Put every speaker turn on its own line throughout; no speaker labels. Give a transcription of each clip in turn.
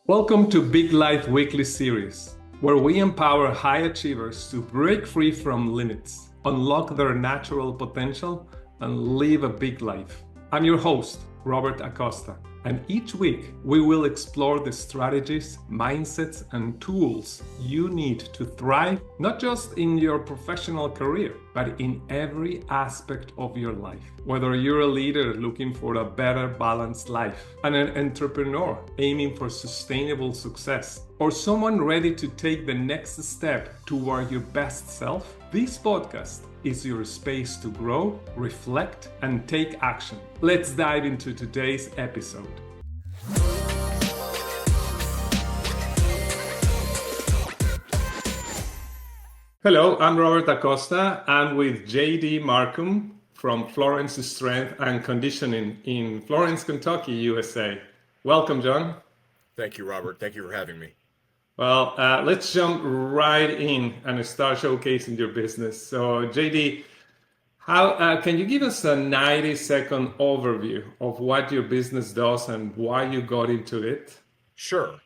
Welcome to Big Life Weekly Series, where we empower high achievers to break free from limits, unlock their natural potential, and live a big life. I'm your host, Robert Acosta, and each week we will explore the strategies, mindsets, and tools you need to thrive, not just in your professional career, but in every aspect of your life. Whether you're a leader looking for a better balanced life, an entrepreneur aiming for sustainable success, or someone ready to take the next step toward your best self, this podcast is your space to grow, reflect, and take action. Let's dive into today's episode. Hello, I'm Robert Acosta. I'm with JD Marcum from Florence Strength and Conditioning in Florence, Kentucky, USA. Welcome, John.
Thank you, Robert. Thank you for having me.
Well, let's jump right in and start showcasing your business. So, JD, how can you give us a 90-second overview of what your business does and why you got into it?
Sure.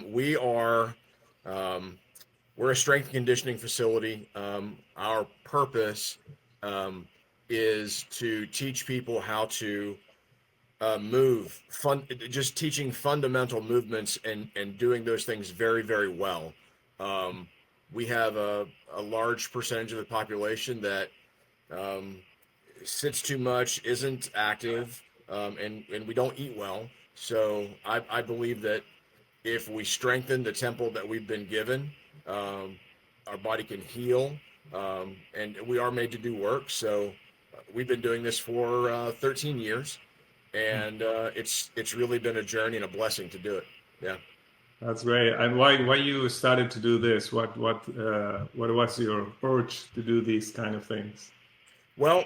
We are we're a strength and conditioning facility. Our purpose is to teach people how to just teaching fundamental movements and doing those things very, very well. We have a large percentage of the population that sits too much, isn't active, and we don't eat well. So I believe that if we strengthen the temple that we've been given, our body can heal, and we are made to do work. So we've been doing this for 13 years, and it's really been a journey and a blessing to do it. Yeah.
That's great. And why you started to do this? What was your urge to do these kind of things?
Well,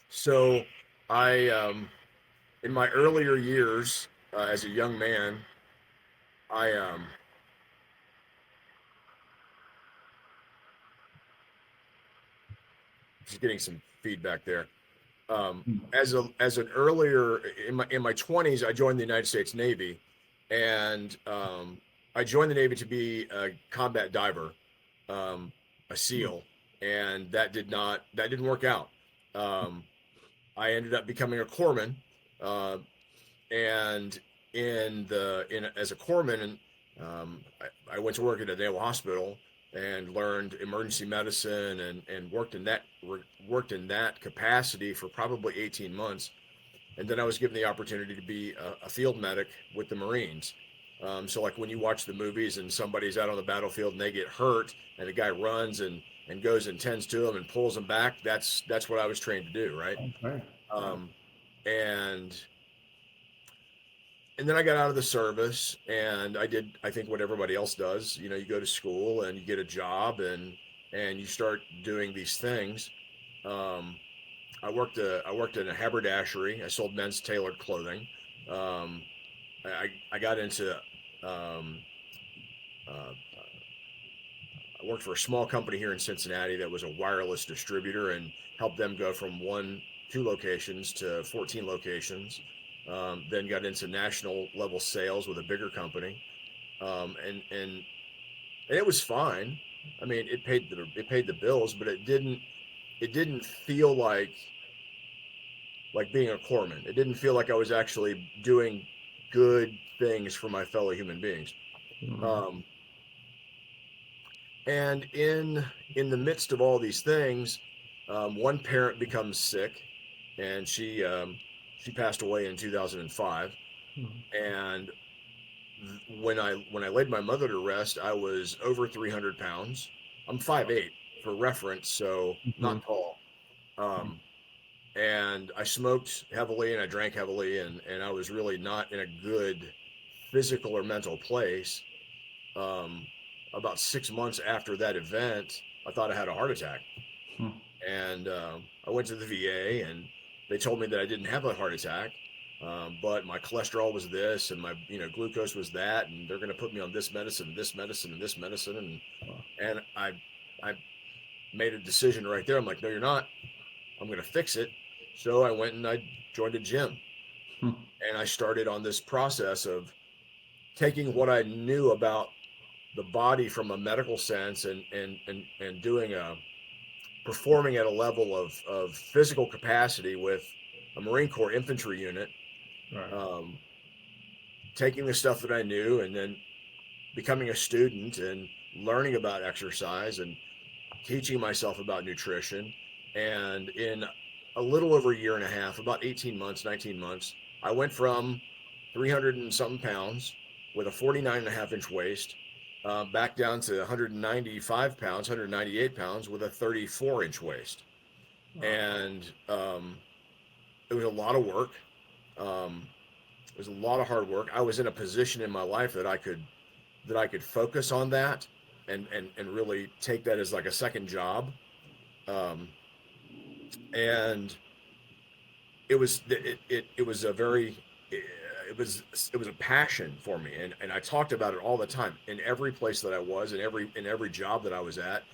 so I in my earlier years as a young man, I just getting some feedback there. As an earlier in my 20s, I joined the United States Navy, and I joined the Navy to be a combat diver, a SEAL, and that didn't work out. I ended up becoming a corpsman, and as a corpsman, I went to work at a naval hospital and learned emergency medicine and worked in that capacity for probably 18 months. And then I was given the opportunity to be a field medic with the Marines. So like when you watch the movies and somebody's out on the battlefield and they get hurt and a guy runs and goes and tends to them and pulls them back, that's what I was trained to do, right?
Okay.
And then I got out of the service and I did, I think, what everybody else does. You know, you go to school and you get a job and you start doing these things. I worked in a haberdashery. I sold men's tailored clothing. I got into I worked for a small company here in Cincinnati that was a wireless distributor and helped them go from 2 locations to 14 locations. Then got into national level sales with a bigger company, and it was fine. I mean, it paid the bills, but it didn't feel like being a corpsman. It didn't feel like I was actually doing good things for my fellow human beings. And in the midst of all these things, one parent becomes sick, and she passed away in 2005. And when I laid my mother to rest, I was over 300 pounds. I'm 5'8" for reference, so not tall. And I smoked heavily and I drank heavily, and I was really not in a good physical or mental place. About 6 months after that event, I thought I had a heart attack. And I went to the VA and they told me that I didn't have a heart attack, but my cholesterol was this and my glucose was that, and they're going to put me on this medicine and this medicine and this medicine. And I made a decision right there. I'm like, no, you're not. I'm going to fix it. So I went and I joined a gym, and I started on this process of taking what I knew about the body from a medical sense and doing a performing at a level of physical capacity with a Marine Corps infantry unit,
Right.
um, taking the stuff that I knew and then becoming a student and learning about exercise and teaching myself about nutrition. And in a little over a year and a half, about 18 months, 19 months, I went from 300 and something pounds with a 49.5-inch waist back down to 195 pounds, 198 pounds with a 34-inch waist.
Wow.
And it was a lot of work. Um, it was a lot of hard work. I was in a position in my life that I could focus on that and really take that as like a second job. Um, and it was a very it was a passion for me, and I talked about it all the time in every place that I was, in every job that I was at,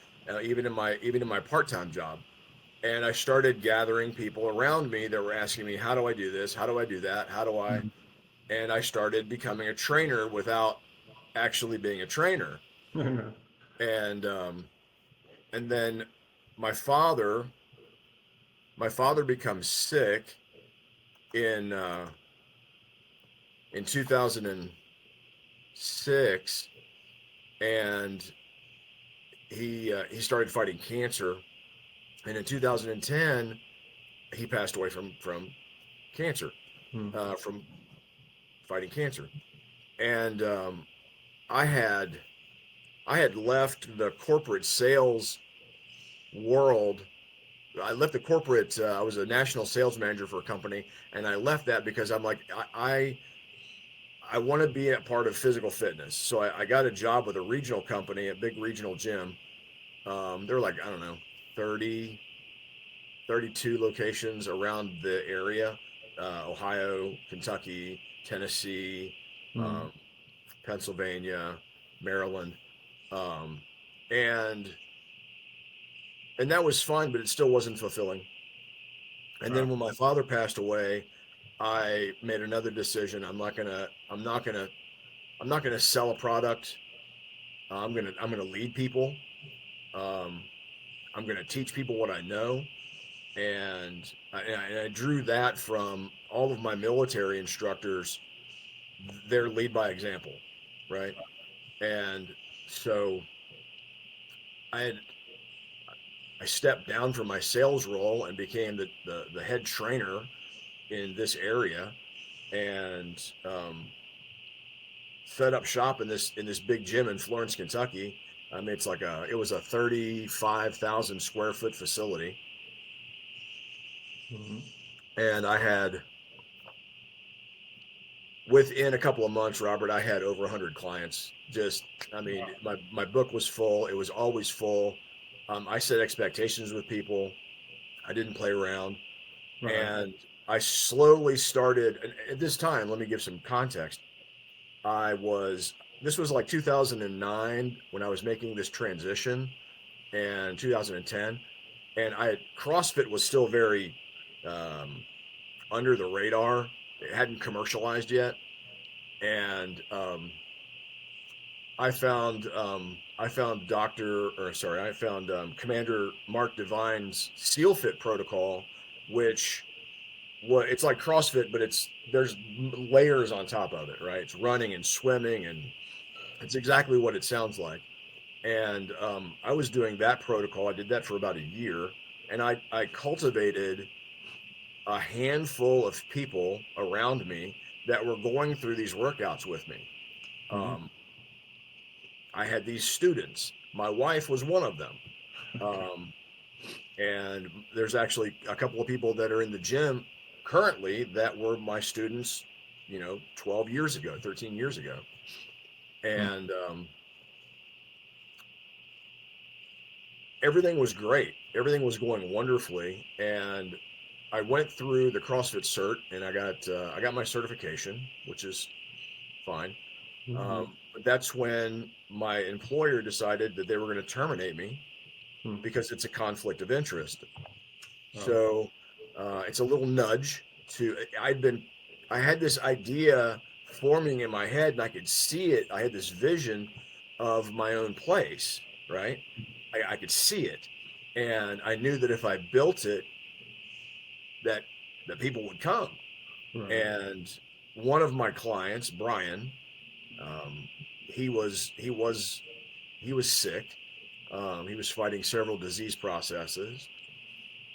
even in my part-time job. And I started gathering people around me that were asking me, how do I do this, how do I do that, how do I,
Mhm.
and I started becoming a trainer without actually being a trainer. And and then my father my father becomes sick in uh, in 2006, and he started fighting cancer. And in 2010, he passed away from cancer,
Mhm.
from fighting cancer. And I had I had left the corporate sales world. I left the corporate. I was a national sales manager for a company, and I left that because I'm like I want to be a part of physical fitness. So I got a job with a regional company, a big regional gym. They're like, I don't know, 30, 32 locations around the area, Ohio, Kentucky, Tennessee,
Mhm.
um, Pennsylvania, Maryland. Um, and and that was fun, but it still wasn't fulfilling. And
Wow.
then when my father passed away, I made another decision. I'm not gonna sell a product. I'm gonna lead people. Um, I'm gonna teach people what I know, and I drew that from all of my military instructors. Their lead by example, right? And so I had I stepped down from my sales role and became the head trainer in this area, and set up shop in this big gym in Florence, Kentucky. I mean, it was a 35,000 square foot facility,
Mhm.
and I had within a couple of months, Robert, I had over 100 clients. Just, I mean, my book was full. It was always full. I set expectations with people. I didn't play around,
Right.
and I slowly started. And at this time, let me give some context. I was this was like 2009 when I was making this transition, and 2010, and CrossFit was still very um, under the radar. It hadn't commercialized yet, and I found Commander Mark Devine's SEAL Fit protocol, which it's like CrossFit, but there's layers on top of it, right? It's running and swimming, and it's exactly what it sounds like. And I was doing that protocol. I did that for about a year, and I cultivated a handful of people around me that were going through these workouts with me.
Mhm.
Um, I had these students. My wife was one of them. Um, and there's actually a couple of people that are in the gym currently that were my students, 12 years ago, 13 years ago.
Mhm.
And everything was great. Everything was going wonderfully. And I went through the CrossFit cert, and I got my certification, which is fine.
Mhm.
But that's when my employer decided that they were going to terminate me
Mhm.
because it's a conflict of interest.
Wow.
So it's a little nudge to I had this idea forming in my head, and I could see it. I had this vision of my own place, right? I could see it, and I knew that if I built it, that people would come.
Right.
And one of my clients, Brian, um, he was sick. He was fighting several disease processes,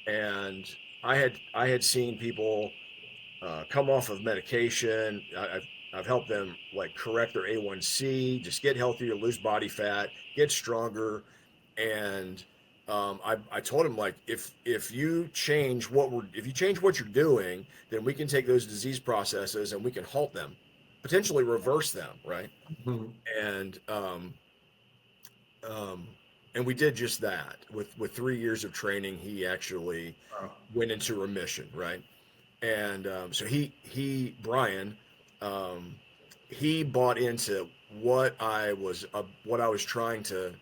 and I had seen people come off of medication. I've helped them like correct their A1C, just get healthier, lose body fat, get stronger, and I told him like if you change if you change what you're doing, then we can take those disease processes and we can halt them, potentially reverse them, right?
Mhm.
And um, and we did just that. With 3 years of training, he actually
Wow.
went into remission, right? And so Brian, um, he bought into what I was trying to.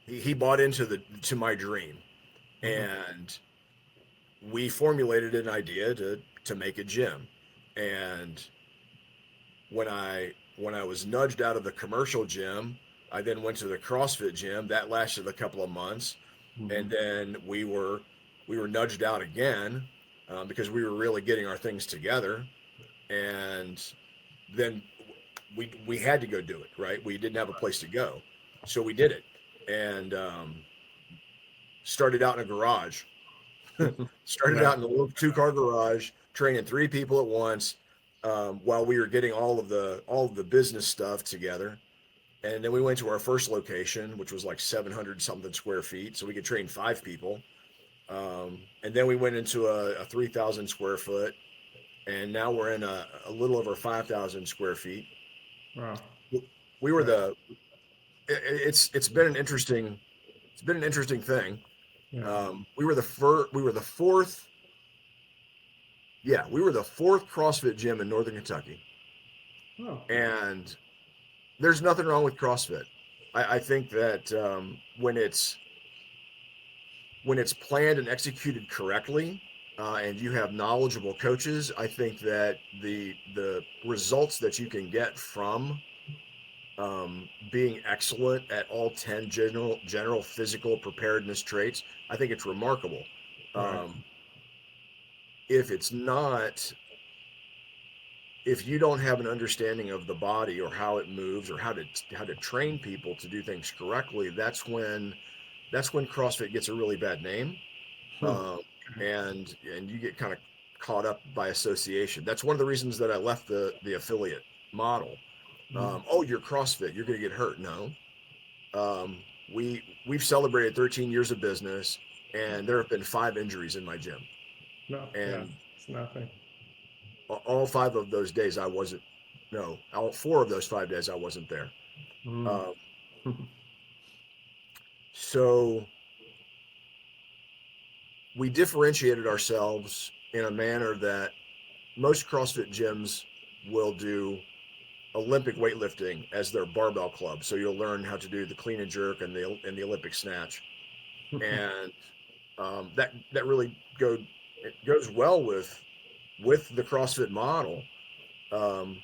He bought into the to my dream,
Mhm.
and we formulated an idea to make a gym. And when I was nudged out of the commercial gym, I then went to the CrossFit gym. That lasted a couple of months, and
Mhm.
then we were nudged out again because we were really getting our things together. And then we had to go do it. Right, we didn't have a place to go, so we did it, and started out in a garage.
Mhm.
Started
Yeah.
out in a little 2 car garage, training 3 people at once, while we were getting all of the business stuff together. And then we went to our first location, which was like 700 something square feet, so we could train 5 people. And then we went into a 3,000 square foot, and now we're in a little over 5,000 square feet.
Wow.
We were
Yeah.
it's been an interesting thing.
Yeah.
We were the fourth, yeah, we were the fourth CrossFit gym in Northern Kentucky,
Oh.
and there's nothing wrong with CrossFit. I think that when it's planned and executed correctly, and you have knowledgeable coaches, I think that the results that you can get from being excellent at all 10 general physical preparedness traits, I think it's remarkable.
Right.
Um, if it's not, if you don't have an understanding of the body or how it moves or how to train people to do things correctly, that's when CrossFit gets a really bad name,
Hmm.
um, and you get kind of caught up by association. That's one of the reasons that I left the affiliate model.
Mhm.
Oh, you're CrossFit, you're going to get hurt. No, we've celebrated 13 years of business, and there have been 5 injuries in my gym,
No. Yeah.
and
It's nothing.
all 5 of those days I wasn't. No, all 4 of those 5 days I wasn't there.
Mm.
Um, so we differentiated ourselves in a manner that most CrossFit gyms will do Olympic weightlifting as their barbell club. So you'll learn how to do the clean and jerk and the Olympic snatch, and that really it goes well with the CrossFit model. Um,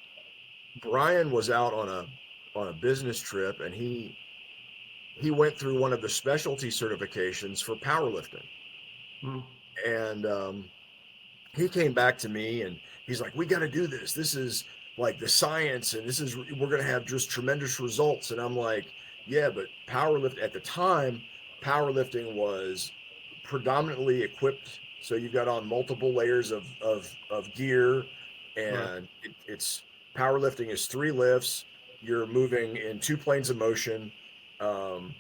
Brian was out on a business trip, and he went through one of the specialty certifications for powerlifting,
Mm.
and he came back to me and he's like, "We got to do this. This is like the science, and we're going to have just tremendous results." And I'm like, "Yeah, but powerlift at the time, powerlifting was predominantly equipped, so you've got on multiple layers of gear,
Right.
and it's powerlifting is 3 lifts. You're moving in 2 planes of motion. Um,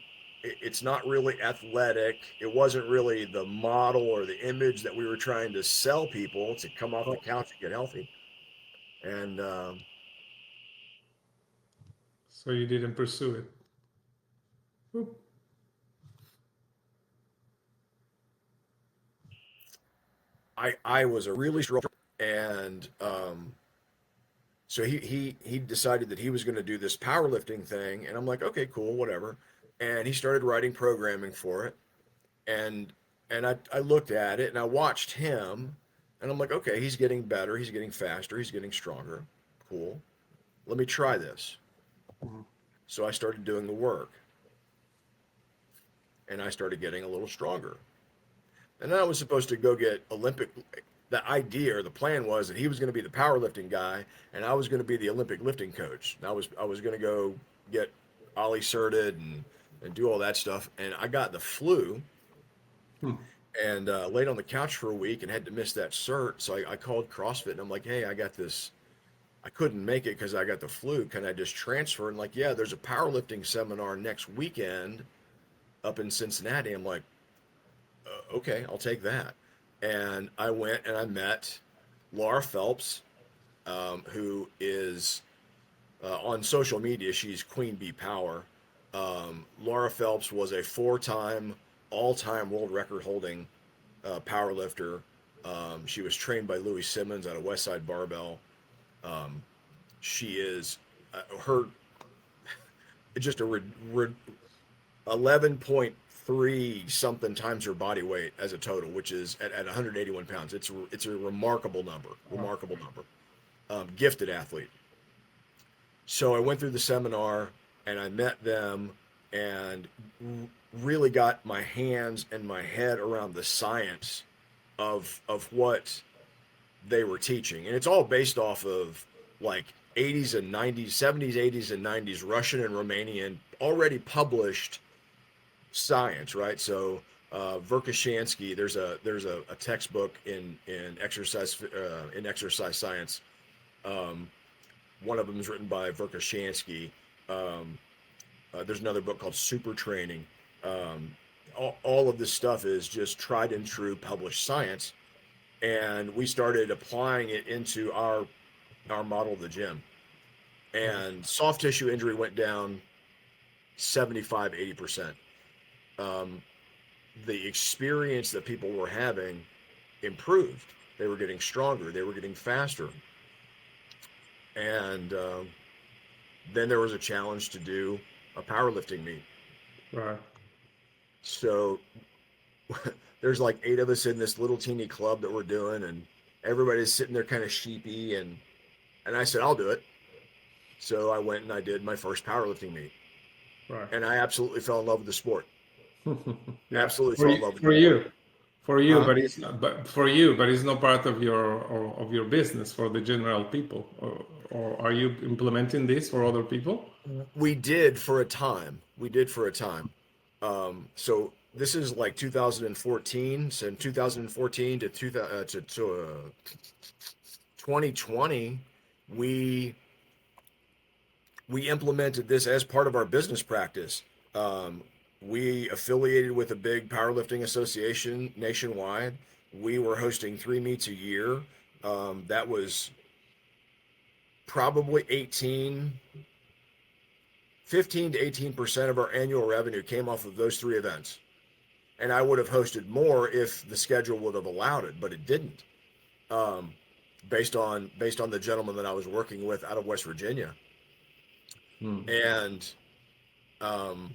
it's not really athletic. It wasn't really the model or the image that we were trying to sell people to come off the
Oh.
couch and get healthy." And
So you didn't pursue it. Oop.
I was a really strong, and so he decided that he was going to do this powerlifting thing, and I'm like, okay, cool, whatever. And he started writing programming for it, and I looked at it and I watched him, and I'm like, okay, he's getting better, he's getting faster, he's getting stronger. cool. Let me try this.
Mhm.
So I started doing the work, and I started getting a little stronger. And then I was supposed to go get Olympic. The idea or the plan was that he was going to be the powerlifting guy, and I was going to be the Olympic lifting coach. And I was going to go get Ollie certed and do all that stuff. And I got the flu
Hmm.
and laid on the couch for a week and had to miss that cert. So I called CrossFit and I'm like, hey, I got this. I couldn't make it because I got the flu. Can I just transfer? And like, yeah, there's a powerlifting seminar next weekend up in Cincinnati. I'm like, okay, I'll take that. And I went and I met Laura Phelps, who is on social media. She's Queen Bee Power. Laura Phelps was a four-time all-time world record holding power lifter. She was trained by Louis Simmons out of Westside Barbell. She is her just a 11.3 something times her body weight as a total, which is at 181 pounds. It's a remarkable number,
Wow.
remarkable number. Gifted athlete. So I went through the seminar and I met them and really got my hands and my head around the science of what they were teaching. And it's all based off of like 80s and 90s, 70s, 80s and 90s Russian and Romanian already published science, right? So Verkhoshansky, there's a textbook in exercise science. Um, One of them is written by Verkhoshansky. Um, there's another book called Super Training. Um, all of this stuff is just tried and true published science, and we started applying it into our model of the gym.
Mhm.
And soft tissue injury went down 75, 80%. Um, the experience that people were having improved. They were getting stronger. They were getting faster. And then there was a challenge to do a powerlifting meet.
Right.
So there's like eight of us in this little teeny club that we're doing, and everybody's sitting there kind of sheepy. And I said, I'll do it. So I went and I did my first powerlifting meet,
Right.
and I absolutely fell in love with the sport.
Yeah.
Absolutely
For
fell in
you,
love with the
for
sport.
you, for you,
Huh?
but it's not, but for you, but it's not part of your business for the general people. Or are you implementing this for other people?
We did for a time. We did for a time. So this is like 2014. So in 2014 to 2020, we we implemented this as part of our business practice. Um, we affiliated with a big powerlifting association nationwide. We were hosting 3 meets a year. That was probably 15 to 18% of our annual revenue came off of those three events. And I would have hosted more if the schedule would have allowed it, but it didn't. Um, based on the gentleman that I was working with out of West Virginia.
Hmm.
And um,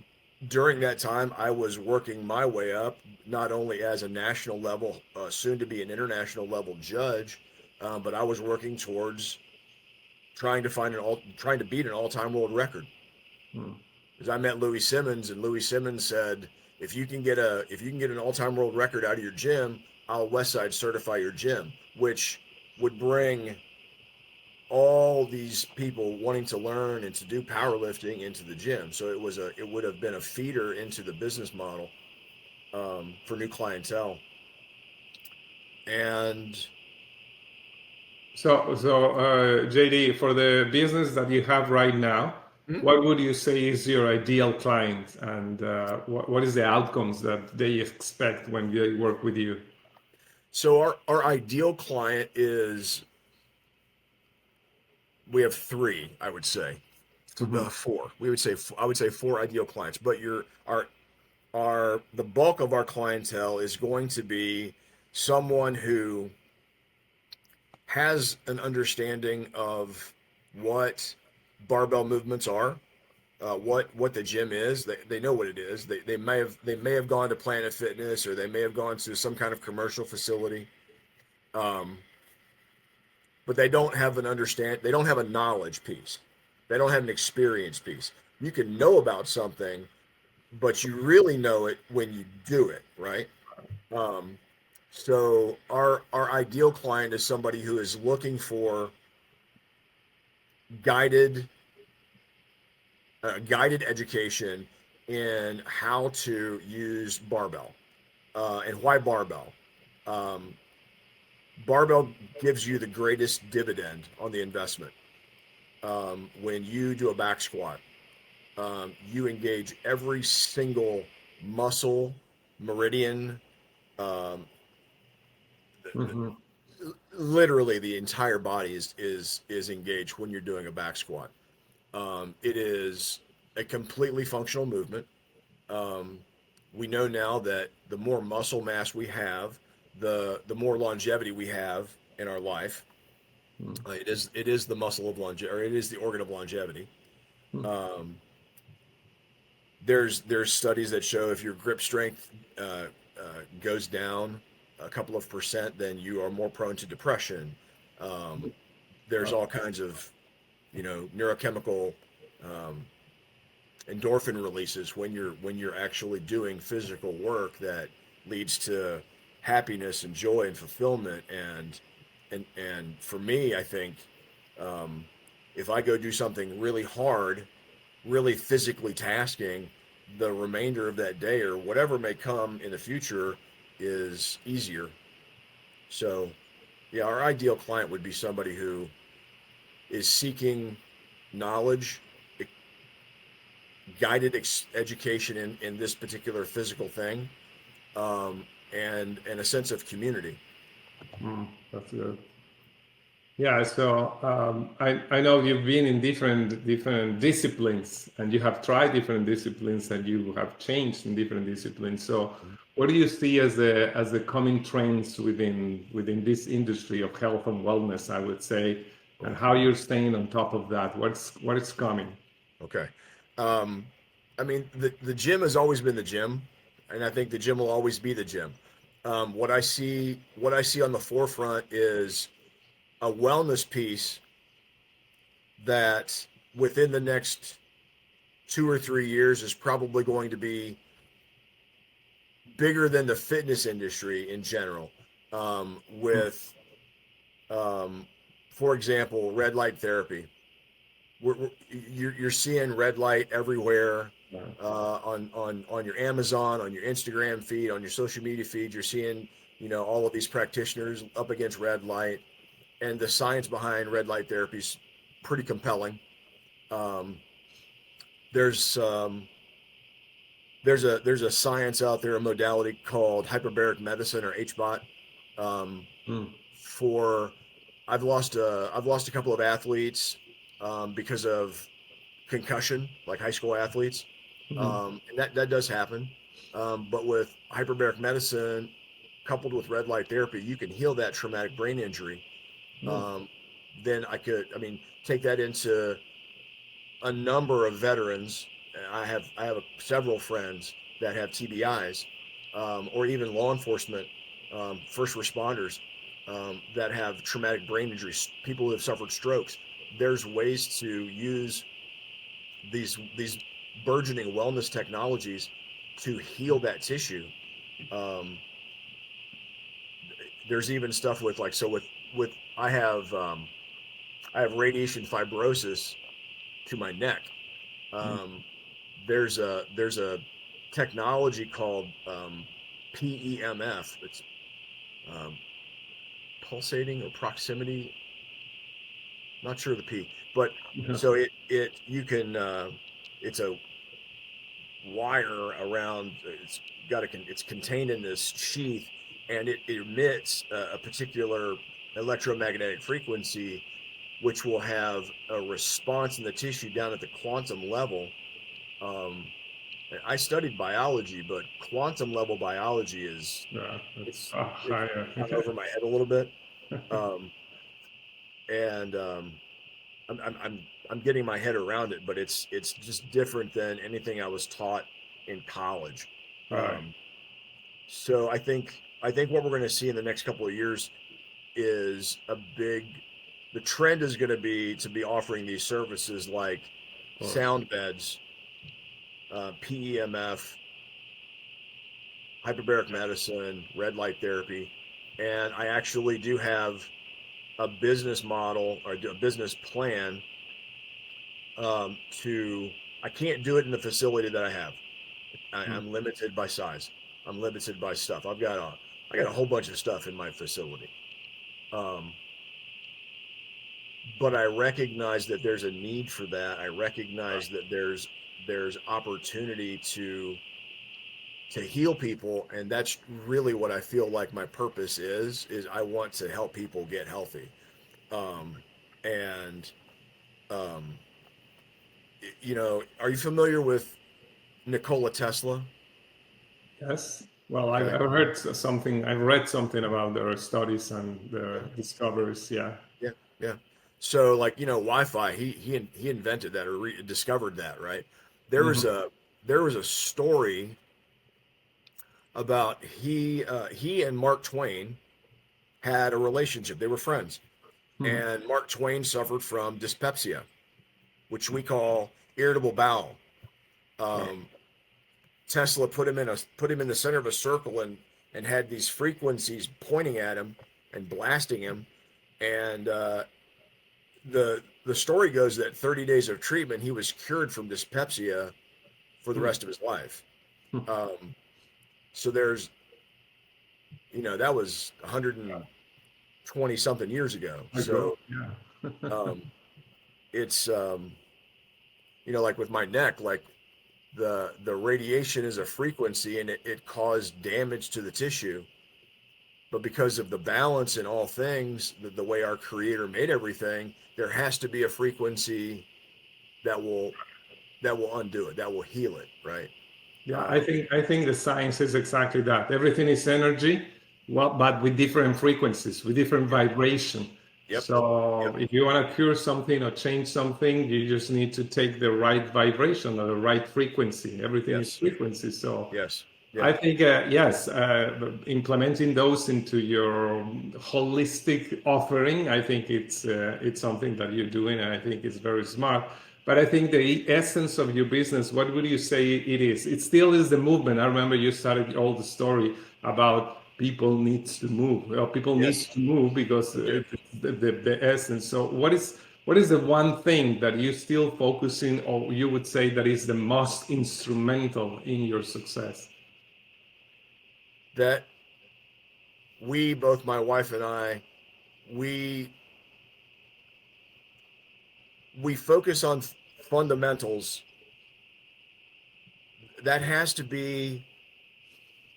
during that time, I was working my way up, not only as a national level, soon to be an international level judge, but I was working towards trying to beat an all-time world record.
Hmm.
Because I met Louis Simmons, and Louis Simmons said, if you can get an all-time world record out of your gym, I'll Westside certify your gym, which would bring all these people wanting to learn and to do powerlifting into the gym. So it would have been a feeder into the business model for new clientele. And
JD, for the business that you have right now,
hmm,
what would you say is your ideal client, and what is the outcomes that they expect when they work with you?
so our ideal client is, we have three, I would say.
Mhm.
Four. I would say four ideal clients, but our the bulk of our clientele is going to be someone who has an understanding of what barbell movements are, what the gym is. They know what it is. They may have gone to Planet Fitness, or they may have gone to some kind of commercial facility. Um, but they don't have an understand. They don't have a knowledge piece. They don't have an experience piece. You can know about something, but you really know it when you do it, right? Um, so our ideal client is somebody who is looking for guided guided education in how to use barbell and why barbell. Um, Barbell gives you the greatest dividend on the investment. When you do a back squat, you engage every single muscle, meridian, um,
Mm-hmm.
literally the entire body is engaged when you're doing a back squat. It is a completely functional movement. Um, we know now that the more muscle mass we have, the more longevity we have in our life. It is the muscle of longevity, or it is the organ of longevity.
Mm-hmm.
Um, there's studies that show if your grip strength goes down a couple of percent, then you are more prone to depression. Um, there's all kinds of neurochemical um, endorphin releases when you're actually doing physical work that leads to happiness and joy and fulfillment. And for me, I think um, if I go do something really hard, really physically tasking, the remainder of that day or whatever may come in the future is easier. So yeah, our ideal client would be somebody who is seeking knowledge, guided education in this particular physical thing, and a sense of community.
That's good. Yeah, so I know you've been in different disciplines, and you have tried different disciplines, and you have changed in different disciplines. So, what do you see as the coming trends within this industry of health and wellness? I would say, and how you're staying on top of that. What is coming?
Okay. Um, I mean, the gym has always been the gym, and I think the gym will always be the gym. What I see on the forefront is a wellness piece that within the next 2 or 3 years is probably going to be bigger than the fitness industry in general. With, um, for example, red light therapy. You're seeing red light everywhere on your Amazon, on your Instagram feed, on your social media feed. You're seeing all of these practitioners up against red light, and the science behind red light therapy is pretty compelling. Um, there's um, there's a science out there, a modality called hyperbaric medicine or HBOT. Um,
Mm,
for I've lost a couple of athletes because of concussion, like high school athletes,
mm,
and that does happen. But with hyperbaric medicine coupled with red light therapy, you can heal that traumatic brain injury.
mm,
Um, then I mean, take that into a number of veterans. I have several friends that have TBIs, or even law enforcement, first responders that have traumatic brain injuries, people who have suffered strokes. There's ways to use these burgeoning wellness technologies to heal that tissue. Um, there's even stuff with like so with I have radiation fibrosis to my neck.
mm,
Um, there's a technology called PEMF. It's um, pulsating or proximity. Not sure of the P, but
yeah,
so it you can it's a wire around. It's contained in this sheath, and it emits a particular electromagnetic frequency, which will have a response in the tissue down at the quantum level. Um, I studied biology, but quantum level biology is
yeah, that's
it's
higher.
gone over my head a little bit, um, and I'm getting my head around it, but it's just different than anything I was taught in college.
Right.
Um, so I think what we're going to see in the next couple of years is a big the trend is going to be offering these services like sound beds, PEMF, hyperbaric medicine, red light therapy. And I actually do have a business model or a business plan to, I can't do it in the facility that I have. I'm limited by size. I'm limited by stuff. I got a whole bunch of stuff in my facility. Um, but I recognize that there's a need for that. I recognize that there's opportunity to heal people, and that's really what I feel like my purpose is I want to help people get healthy. Um, and um, are you familiar with Nikola Tesla?
Yes. Well,
Okay.
I've heard something, I've read something about their studies and their discoveries. Yeah.
Yeah, yeah. So, like, Wi-Fi, he invented that or discovered that, right? There was
Hmm.
a story about he and Mark Twain had a relationship. They were friends,
Hmm.
and Mark Twain suffered from dyspepsia, which we call irritable bowel.
Right.
Um, Tesla put him in the center of a circle and had these frequencies pointing at him and blasting him, and the story goes that 30 days of treatment, he was cured from dyspepsia for the
Hmm.
rest of his life.
Hmm.
Um, so that was 120 something years ago.
I go.
So
Yeah.
um, it's like with my neck, like the radiation is a frequency and it caused damage to the tissue. But because of the balance in all things, the way our creator made everything, there has to be a frequency that will undo it, that will heal it, right?
Yeah, I
Um,
think I think the science is exactly that. Everything is energy, well, but with different frequencies, with different vibration.
yep,
So
yep,
if you want to cure something or change something, you just need to take the right vibration or the right frequency. Everything is
yes,
frequency. So
yes,
I
yeah,
think, yes, implementing those into your holistic offering, I think it's something that you're doing, and I think it's very smart. But I think the essence of your business, what would you say it is? It still is the movement. I remember you started all the story about people needs to move. Well, people need
yes,
to move because
they do.
it's the essence. So what is the one thing that you still focusing, or you would say that is the most instrumental in your success?
That we both, my wife and I, we we focus on fundamentals. That has to be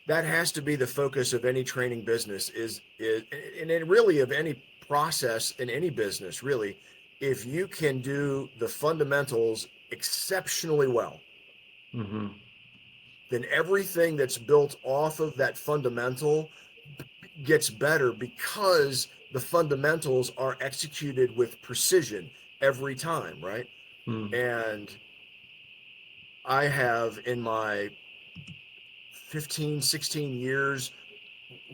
the focus of any training business is and it really of any process in any business really. If you can do the fundamentals exceptionally well,
Hmm.
then everything that's built off of that fundamental gets better because the fundamentals are executed with precision every time, right?
Mm.
And I have in my 15, 16 years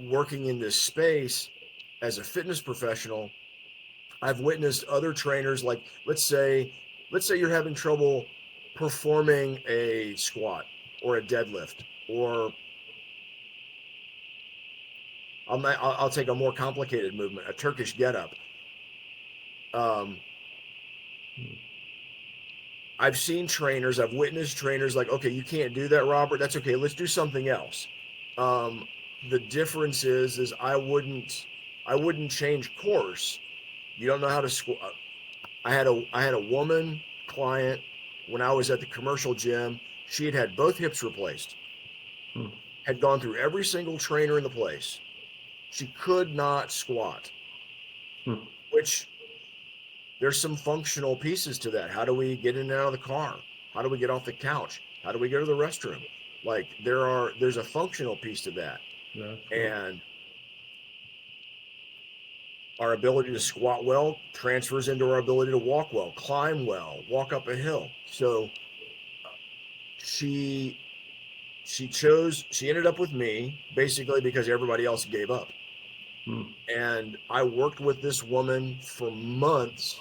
working in this space as a fitness professional, I've witnessed other trainers, like let's say you're having trouble performing a squat or a deadlift, or I'll take a more complicated movement, a Turkish get up. Um, I've witnessed trainers like, okay, you can't do that, Robert. That's okay. Let's do something else. Um, the difference is I wouldn't change course. You don't know how to squat. I had a woman client when I was at the commercial gym. She had both hips replaced,
Mm.
had gone through every single trainer in the place. She could not squat,
Mm.
which there's some functional pieces to that. How do we get in and out of the car? How do we get off the couch? How do we go to the restroom? Like there's a functional piece to that.
Yeah, true.
And our ability to squat well transfers into our ability to walk well, climb well, walk up a hill. So she she ended up with me basically because everybody else gave up. And I worked with this woman for months,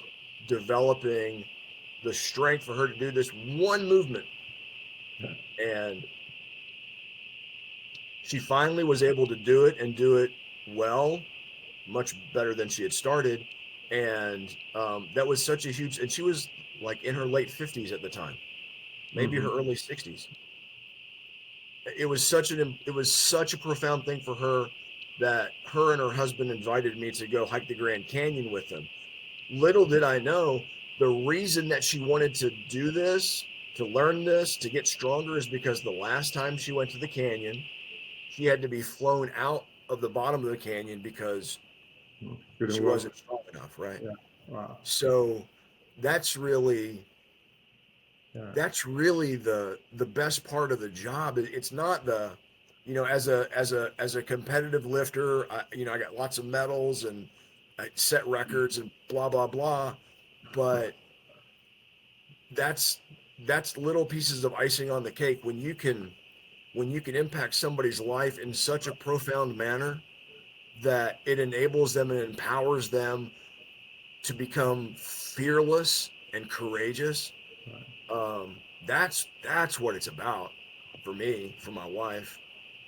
developing the strength for her to do this one movement. And she finally was able to do it and do it well, much better than she had started. And that was such a huge, and she was like in her late 50s at the time, maybe her early 60s. It was such a profound thing for her that her and her husband invited me to go hike the Grand Canyon with them. Little did I know, the reason that she wanted to do this, to learn this, to get stronger, is because the last time she went to the canyon, she had to be flown out of the bottom of the canyon because she wasn't strong enough, right?
Yeah. Wow.
So that's really
Yeah.
the best part of the job. It's not the, as a competitive lifter, I got lots of medals and I set records and blah blah blah, but that's little pieces of icing on the cake when you can impact somebody's life in such a profound manner that it enables them and empowers them to become fearless and courageous. That's what it's about for me, for my wife.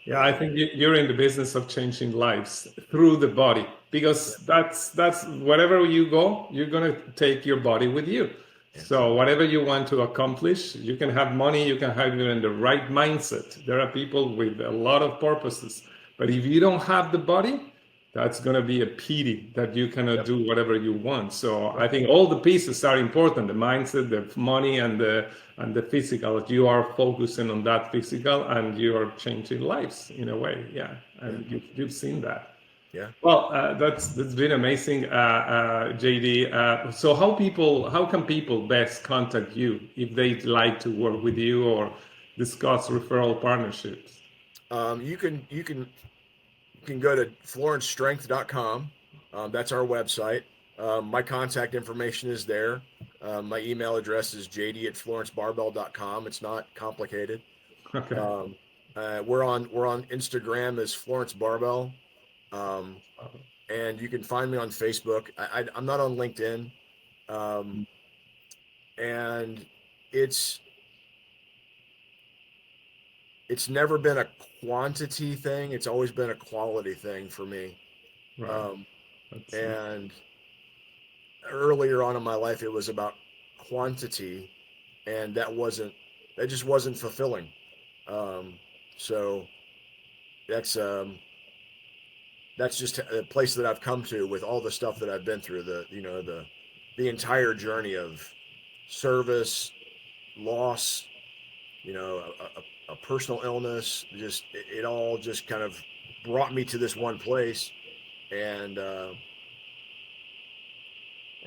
Yeah, I think you're in the business of changing lives through the body, because that's wherever you go, you're going to take your body with you. So whatever you want to accomplish, you can have money, you can have it in the right mindset. There are people with a lot of purposes, but if you don't have the body, that's going to be a pity that you cannot do whatever you want. So I think all the pieces are important: the mindset, the money, and the physical. You are focusing on that physical, and you are changing lives in a way. Yeah, and you've seen that.
Yeah.
Well, that's been amazing, JD. So how can people best contact you if they'd like to work with you or discuss referral partnerships?
You can go to florencestrength.com. That's our website. My contact information is there. My email address is jd@florencebarbell.com. It's not complicated.
Okay.
We're on Instagram as Florence Barbell. And you can find me on Facebook. I'm not on LinkedIn. And it's never been a quantity thing. It's always been a quality thing for me.
Right.
And earlier on in my life, it was about quantity, and that just wasn't fulfilling. So that's just a place that I've come to with all the stuff that I've been through, the entire journey of service, loss, a personal illness. Just it all just kind of brought me to this one place, and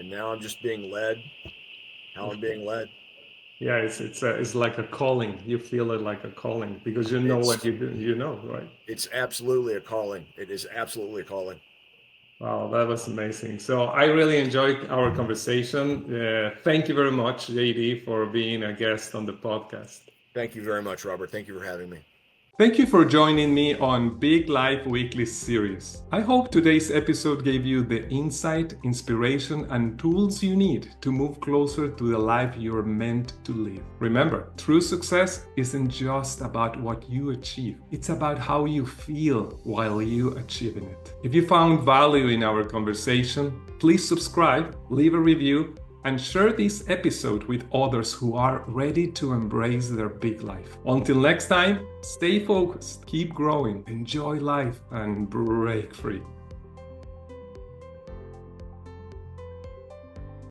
now I'm just being led how I'm being led.
Yeah, it's like a calling. You feel it like a calling because you know what you do. You know, right?
It's absolutely a calling. It is absolutely a calling.
Wow, that was amazing. So I really enjoyed our conversation. Thank you very much, JD, for being a guest on the podcast.
Thank you very much, Robert. Thank you for having me.
Thank you for joining me on Big Life Weekly series. I hope today's episode gave you the insight, inspiration, and tools you need to move closer to the life you're meant to live. Remember, true success isn't just about what you achieve. It's about how you feel while you achieving it. If you found value in our conversation, please subscribe, leave a review, and share this episode with others who are ready to embrace their big life. Until next time, stay focused, keep growing, enjoy life, and break free.